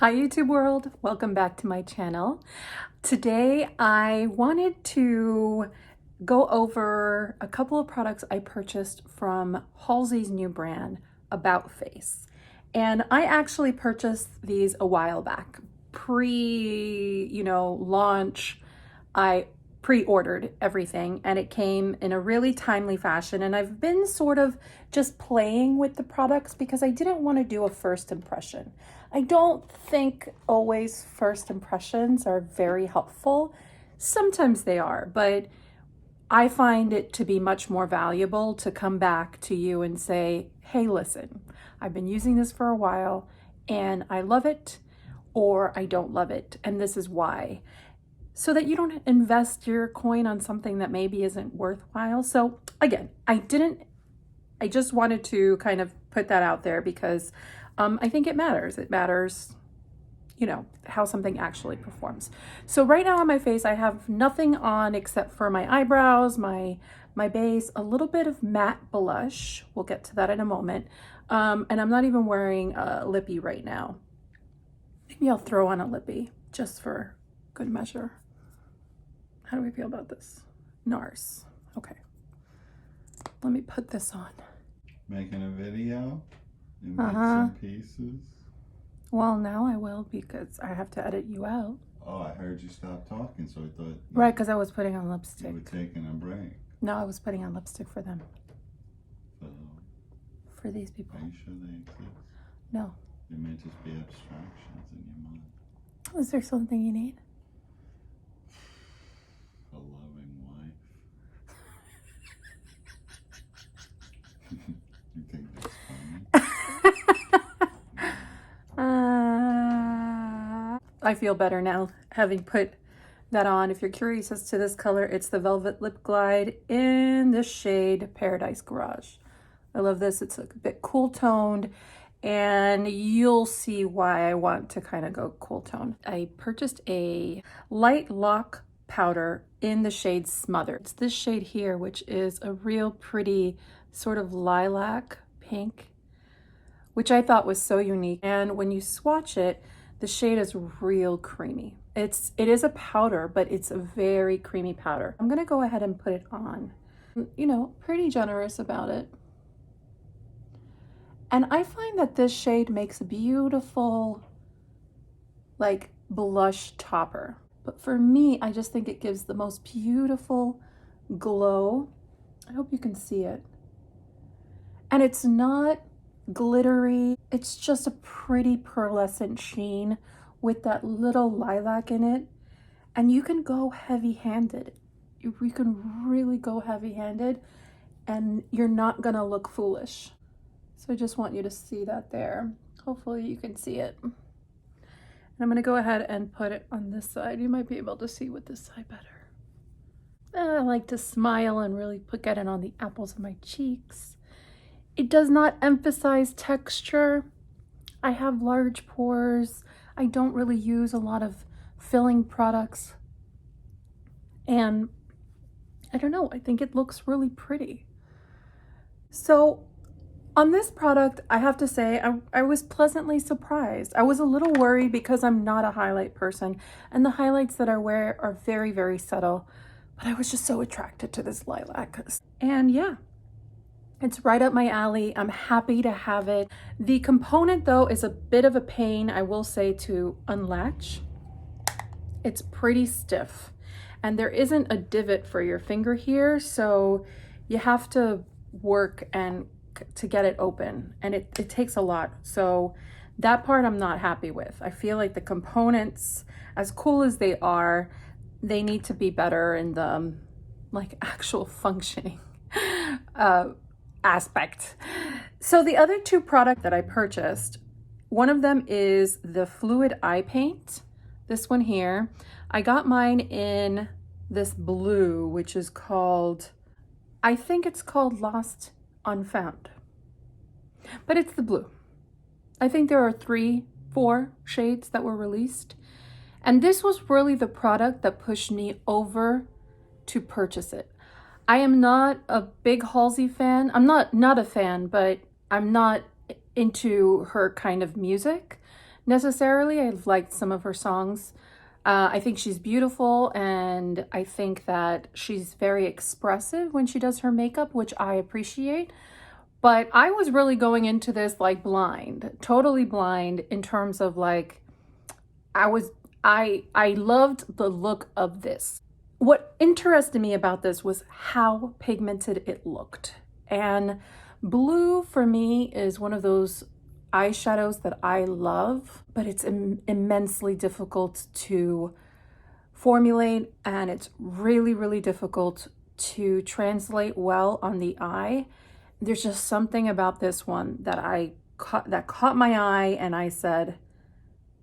Hi YouTube world, welcome back to my channel. Today I wanted to go over a couple of products I purchased from Halsey's new brand, About Face. And I actually purchased these a while back, launch. I pre-ordered everything and it came in a really timely fashion, and I've been sort of just playing with the products because I didn't want to do a first impression. I don't think always first impressions are very helpful. Sometimes they are, but I find it to be much more valuable to come back to you and say, hey, listen, I've been using this for a while and I love it, or I don't love it, and this is why. So that you don't invest your coin on something that maybe isn't worthwhile. So again, I just wanted to kind of put that out there because I think it matters. It matters, how something actually performs. So right now on my face, I have nothing on except for my eyebrows, my base, a little bit of matte blush. We'll get to that in a moment. And I'm not even wearing a lippy right now. Maybe I'll throw on a lippy just for good measure. How do we feel about this? NARS. Okay. Let me put this on. Making a video in bits and pieces. Well, now I will because I have to edit you out. Oh, I heard you stop talking, so I thought. Right, because I was putting on lipstick. You were taking a break. No, I was putting on lipstick for them. So, for these people. Are you sure they exist? No. They may just be abstractions in your mind. Is there something you need? A loving wife. You think that's funny? I feel better now having put that on. If you're curious as to this color, it's the Velvet Lip Glide in the shade Paradise Garage. I love this. It's a bit cool toned, and you'll see why I want to kind of go cool tone. I purchased a light lock powder in the shade Smother. It's this shade here, which is a real pretty sort of lilac pink, which I thought was so unique. And when you swatch it, the shade is real creamy. It is a powder, but it's a very creamy powder. I'm gonna go ahead and put it on. Pretty generous about it. And I find that this shade makes a beautiful, like, blush topper. But for me, I just think it gives the most beautiful glow. I hope you can see it. And it's not glittery. It's just a pretty pearlescent sheen with that little lilac in it. And you can go heavy-handed. You can really go heavy-handed and you're not gonna look foolish. So I just want you to see that there. Hopefully you can see it. And I'm gonna go ahead and put it on this side. You might be able to see with this side better. I like to smile and really get it on the apples of my cheeks. It does not emphasize texture. I have large pores. I don't really use a lot of filling products. And I don't know, I think it looks really pretty. So on this product, I have to say, I was pleasantly surprised. I was a little worried because I'm not a highlight person, and the highlights that I wear are very, very subtle, but I was just so attracted to this lilac. And yeah, it's right up my alley. I'm happy to have it. The component, though, is a bit of a pain, I will say, to unlatch. It's pretty stiff, and there isn't a divot for your finger here, so you have to work to get it open, and it takes a lot. So that part I'm not happy with. I feel like the components, as cool as they are, they need to be better in the actual functioning aspect. So the other two products that I purchased, one of them is the fluid eye paint. This one here, I got mine in this blue, which is called, I think it's called Lost Unfound, but it's the blue. I think there are 4 shades that were released, and this was really the product that pushed me over to purchase it. I am not a big Halsey fan. I'm not a fan, but I'm not into her kind of music necessarily. I've liked some of her songs. I think she's beautiful, and I think that she's very expressive when she does her makeup, which I appreciate. But I was really going into this like blind, totally blind, in terms of like, I loved the look of this. What interested me about this was how pigmented it looked. And blue for me is one of those eyeshadows that I love, but it's immensely difficult to formulate, and it's really, really difficult to translate well on the eye. There's just something about this one that caught my eye, and I said,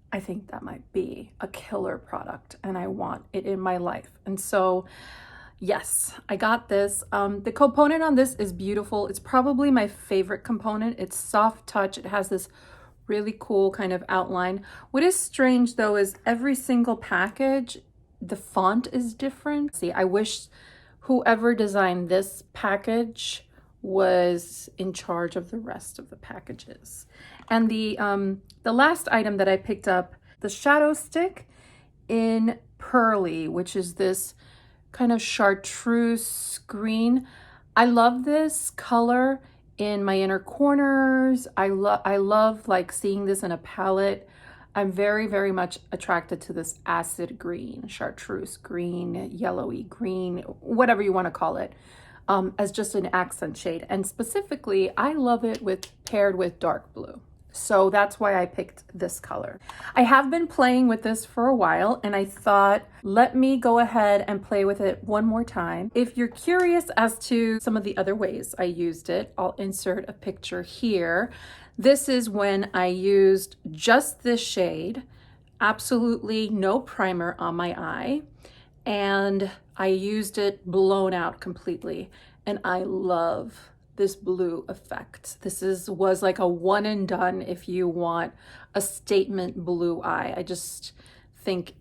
I think that might be a killer product and I want it in my life. And so yes, I got this. The component on this is beautiful. It's probably my favorite component. It's soft touch. It has this really cool kind of outline. What is strange though is every single package, the font is different. See, I wish whoever designed this package was in charge of the rest of the packages. And the last item that I picked up, the shadow stick in Pearly, which is this kind of chartreuse green. I love this color in my inner corners. I love like seeing this in a palette. I'm very, very much attracted to this acid green, chartreuse green, yellowy green, whatever you want to call it, as just an accent shade. And specifically, I love it paired with dark blue. So that's why I picked this color. I have been playing with this for a while, and I thought, let me go ahead and play with it one more time. If you're curious as to some of the other ways I used it, I'll insert a picture here. This is when I used just this shade, absolutely no primer on my eye, and I used it blown out completely. And I love this blue effect. This was like a one and done if you want a statement blue eye. I just think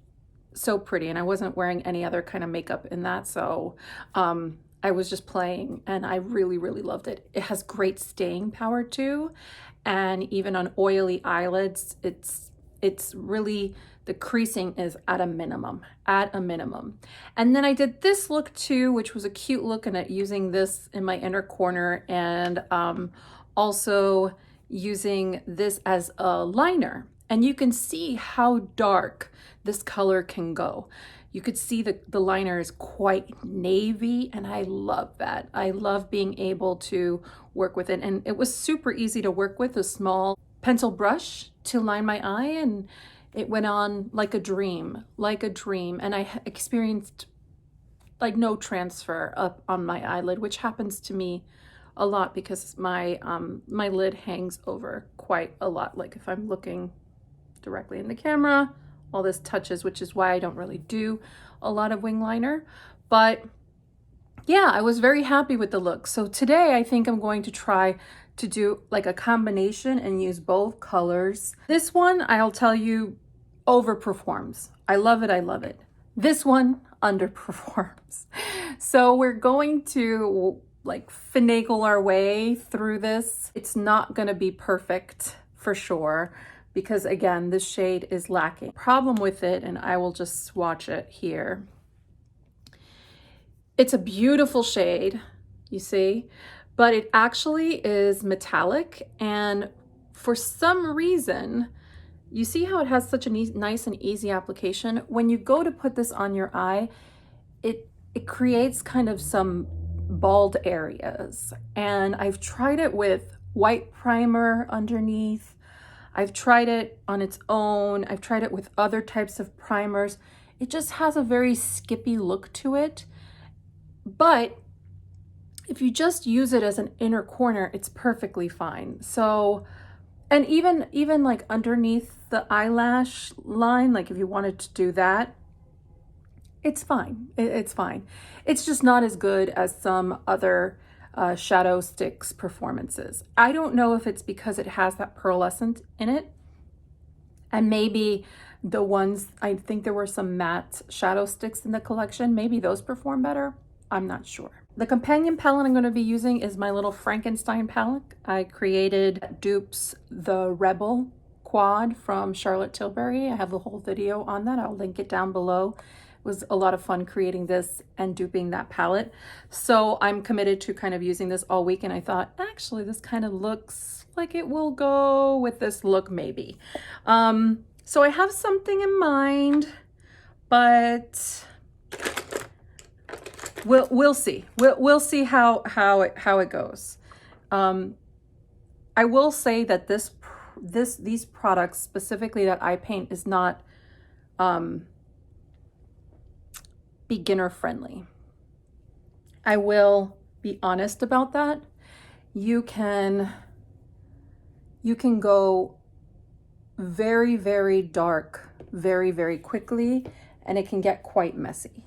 so pretty, and I wasn't wearing any other kind of makeup in that, so I was just playing, and I really, really loved it. It has great staying power too, and even on oily eyelids, it's really, the creasing is at a minimum. And then I did this look too, which was a cute look, and using this in my inner corner, and also using this as a liner. And you can see how dark this color can go. You could see the liner is quite navy, and I love that. I love being able to work with it. And it was super easy to work with, a small pencil brush to line my eye, and it went on like a dream, and I experienced like no transfer up on my eyelid, which happens to me a lot because my my lid hangs over quite a lot. Like if I'm looking directly in the camera, all this touches, which is why I don't really do a lot of wing liner. But yeah, I was very happy with the look. So today I think I'm going to try to do like a combination and use both colors. This one, I'll tell you, overperforms. I love it. This one underperforms. So we're going to like finagle our way through this. It's not going to be perfect for sure, because again, this shade is lacking. Problem with it, and I will just swatch it here. It's a beautiful shade, you see, but it actually is metallic, and for some reason, you see how it has such a nice and easy application? When you go to put this on your eye, it creates kind of some bald areas. And I've tried it with white primer underneath. I've tried it on its own. I've tried it with other types of primers. It just has a very skippy look to it. But if you just use it as an inner corner, it's perfectly fine. So, and even like underneath the eyelash line, like if you wanted to do that, it's fine. It's fine. It's just not as good as some other shadow sticks performances. I don't know if it's because it has that pearlescent in it, and maybe the ones, I think there were some matte shadow sticks in the collection, maybe those perform better. I'm not sure. The companion palette I'm going to be using is my little Frankenstein palette. I created Dupe's The Rebel quad from Charlotte Tilbury. I have the whole video on that. I'll link it down below. It was a lot of fun creating this and duping that palette. So I'm committed to kind of using this all week, and I thought, actually, this kind of looks like it will go with this look maybe. So I have something in mind, but we'll see. We'll see how it goes. I will say that these products specifically that I paint is not beginner friendly. I will be honest about that. You can go very, very dark very, very quickly, and it can get quite messy.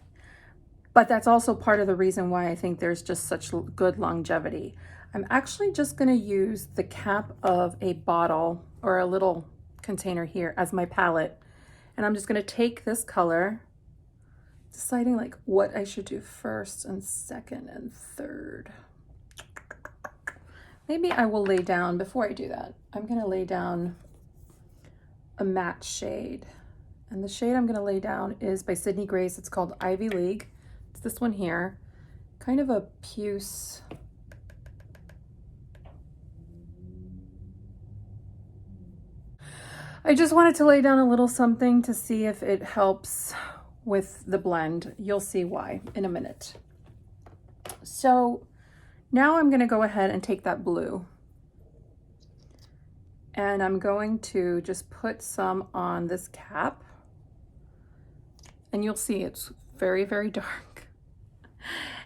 But that's also part of the reason why I think there's just such good longevity. I'm actually just going to use the cap of a bottle or a little container here as my palette. And I'm just going to take this color, deciding like what I should do first and second and third. Maybe I will lay down, before I do that, I'm going to lay down a matte shade. And the shade I'm going to lay down is by Sydney Grace. It's called Ivy League. It's this one here. Kind of a puce. I just wanted to lay down a little something to see if it helps with the blend. You'll see why in a minute. So now I'm going to go ahead and take that blue, and I'm going to just put some on this cap, and you'll see it's very, very dark,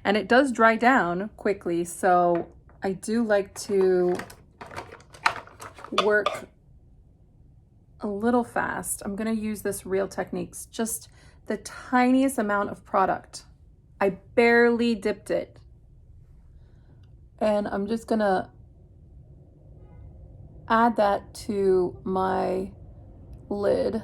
and it does dry down quickly. So I do like to work a little fast. I'm going to use this Real Techniques, just the tiniest amount of product. I barely dipped it. And I'm just gonna add that to my lid.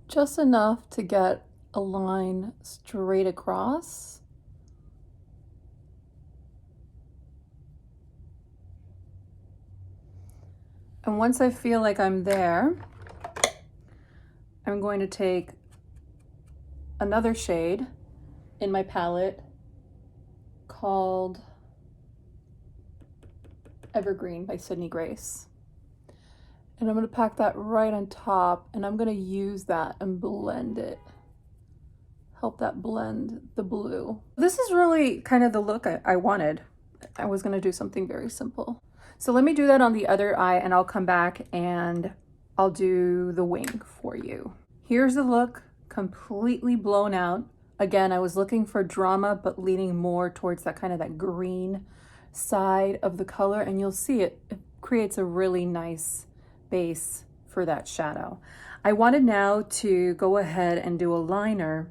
Just enough to get a line straight across. And once I feel like I'm there, I'm going to take another shade in my palette called Evergreen by Sydney Grace. And I'm going to pack that right on top, and I'm going to use that and blend it. Help that blend the blue. This is really kind of the look I wanted. I was going to do something very simple. So let me do that on the other eye, and I'll come back and I'll do the wing for you. Here's the look, completely blown out. Again, I was looking for drama, but leaning more towards that kind of that green side of the color, and you'll see it creates a really nice base for that shadow. I wanted now to go ahead and do a liner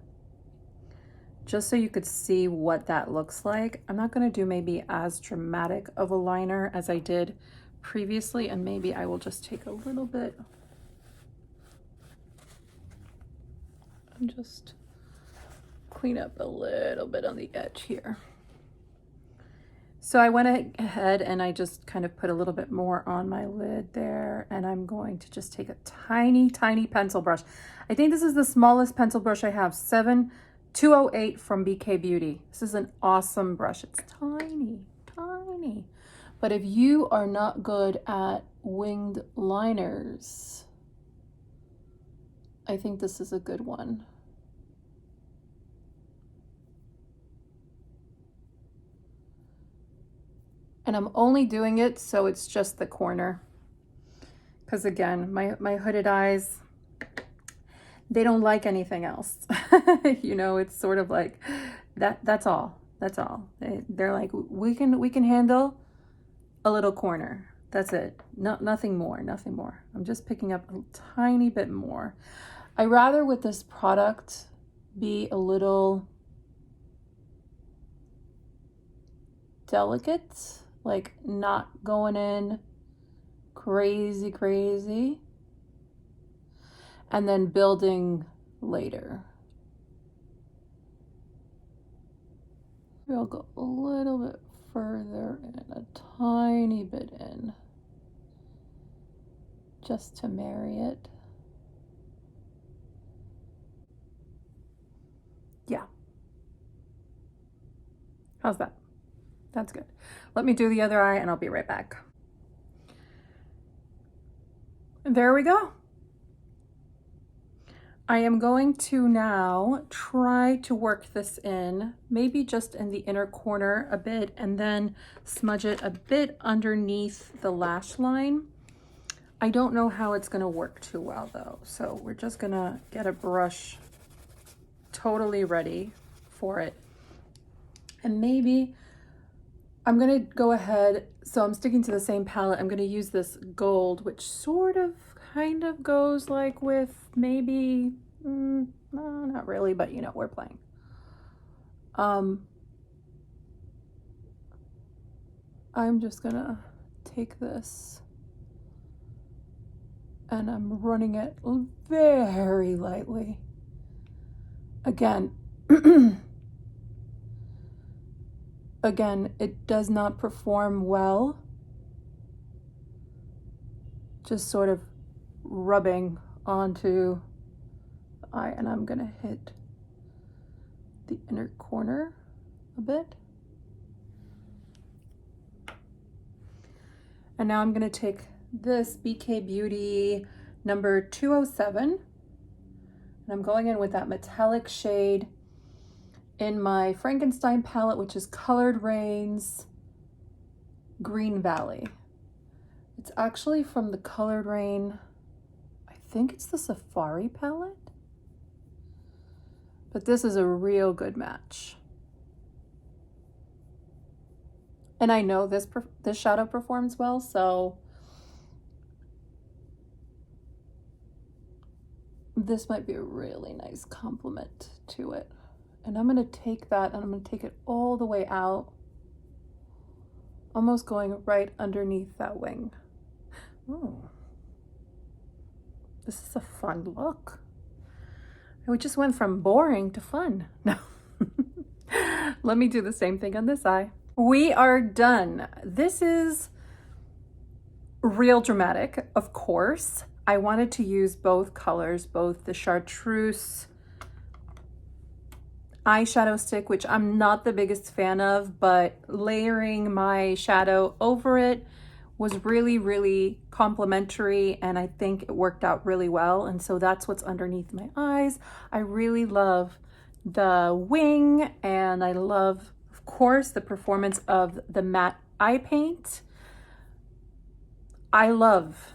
just so you could see what that looks like. I'm not going to do maybe as dramatic of a liner as I did previously, and maybe I will just take a little bit and just clean up a little bit on the edge here. So I went ahead and I just kind of put a little bit more on my lid there, and I'm going to just take a tiny, tiny pencil brush. I think this is the smallest pencil brush I have, 208 from BK Beauty. This is an awesome brush. It's tiny, tiny. But if you are not good at winged liners, I think this is a good one. And I'm only doing it so it's just the corner. Because again, my hooded eyes, they don't like anything else. You know, it's sort of like that's all. That's all. They're like, we can handle a little corner. That's it. Nothing more, nothing more. I'm just picking up a tiny bit more. I rather with this product be a little delicate, like not going in crazy, and then building later. I'll go a little bit further and a tiny bit in just to marry it. Yeah. How's that? That's good. Let me do the other eye and I'll be right back. There we go. I am going to now try to work this in, maybe just in the inner corner a bit, and then smudge it a bit underneath the lash line. I don't know how it's gonna work too well though, so we're just gonna get a brush totally ready for it. And maybe I'm gonna go ahead, so I'm sticking to the same palette. I'm gonna use this gold, which sort of kind of goes like with maybe, no, not really, but you know, we're playing. I'm just gonna take this and I'm running it very lightly. Again, it does not perform well. Just sort of rubbing onto the eye, and I'm gonna hit the inner corner a bit. And now I'm gonna take this BK Beauty number 207, and I'm going in with that metallic shade in my Frankenstein palette, which is Colored Rain's Green Valley. It's actually from the Colored Rain, I think it's the Safari palette, but this is a real good match. And I know this shadow performs well, so this might be a really nice compliment to it. And I'm gonna take that and I'm gonna take it all the way out, almost going right underneath that wing. Oh, this is a fun look. We just went from boring to fun. No. Let me do the same thing on this eye. We are done. This is real dramatic, of course. I wanted to use both colors, both the chartreuse eyeshadow stick, which I'm not the biggest fan of, but layering my shadow over it was really, really complimentary, and I think it worked out really well. And so that's what's underneath my eyes. I really love the wing, and I love, of course, the performance of the matte eye paint. I love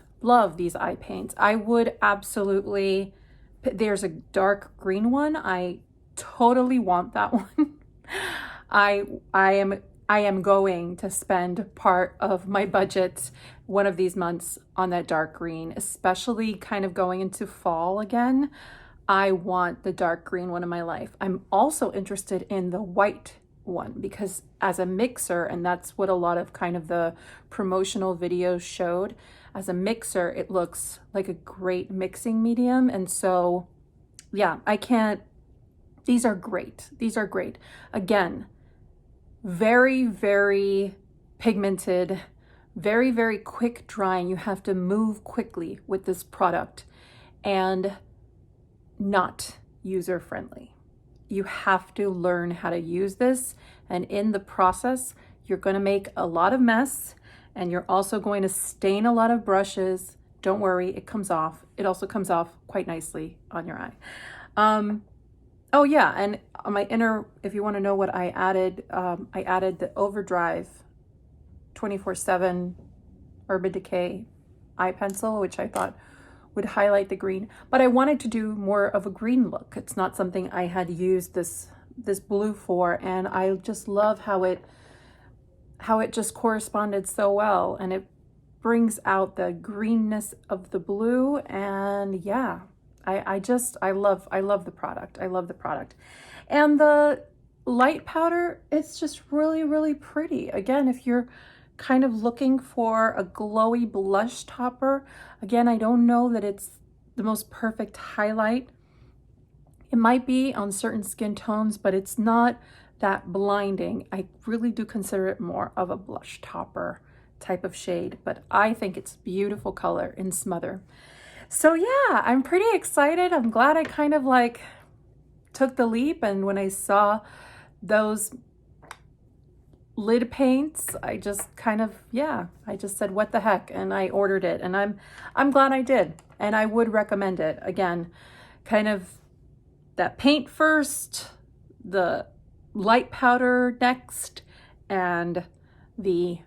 these eye paints. I would absolutely, there's a dark green one. I totally want that one. I am going to spend part of my budget one of these months on that dark green, especially kind of going into fall again. I want the dark green one in my life. I'm also interested in the white one because as a mixer, and that's what a lot of kind of the promotional videos showed, as a mixer, it looks like a great mixing medium. And so, yeah, these are great. These are great. Again, very, very pigmented, very, very quick drying. You have to move quickly with this product and not user friendly. You have to learn how to use this. And in the process, you're going to make a lot of mess and you're also going to stain a lot of brushes. Don't worry, it comes off. It also comes off quite nicely on your eye. Oh yeah, and on my inner, if you want to know what I added the Overdrive 24/7 Urban Decay eye pencil, which I thought would highlight the green. But I wanted to do more of a green look. It's not something I had used this blue for, and I just love how it just corresponded so well, and it brings out the greenness of the blue. And yeah, I love the product. I love the product. And the light powder, it's just really, really pretty. Again, if you're kind of looking for a glowy blush topper, again, I don't know that it's the most perfect highlight. It might be on certain skin tones, but it's not that blinding. I really do consider it more of a blush topper type of shade, but I think it's beautiful color in Smother. So yeah, I'm pretty excited. I'm glad I kind of like took the leap, and when I saw those lid paints, I just kind of, yeah, I just said what the heck, and I ordered it, and I'm glad I did, and I would recommend it. Again, kind of that paint first, the light powder next, and the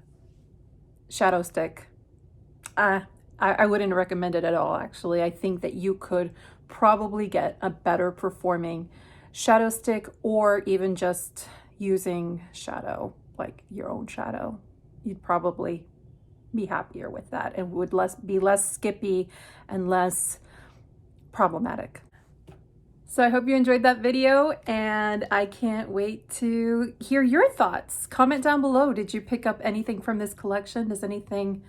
shadow stick. I wouldn't recommend it at all, actually. I think that you could probably get a better performing shadow stick, or even just using shadow, like your own shadow. You'd probably be happier with that. It would be less skippy and less problematic. So I hope you enjoyed that video, and I can't wait to hear your thoughts. Comment down below. Did you pick up anything from this collection? Does anything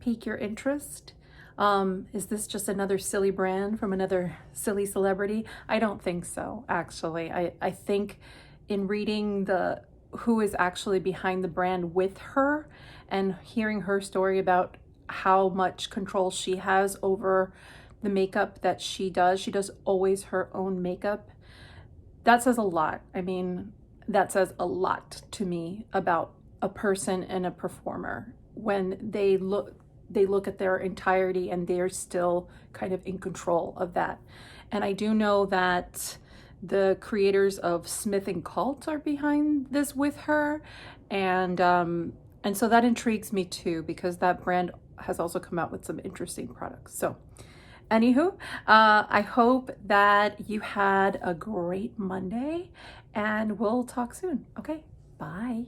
pique your interest? Is this just another silly brand from another silly celebrity? I don't think so, actually. I think in reading who is actually behind the brand with her and hearing her story about how much control she has over the makeup that she does always her own makeup. That says a lot. I mean, that says a lot to me about a person and a performer when they look at their entirety and they're still kind of in control of that. And I do know that the creators of Smith & Cult are behind this with her, and so that intrigues me too, because that brand has also come out with some interesting products. So anywho, I hope that you had a great Monday, and we'll talk soon. Okay, bye.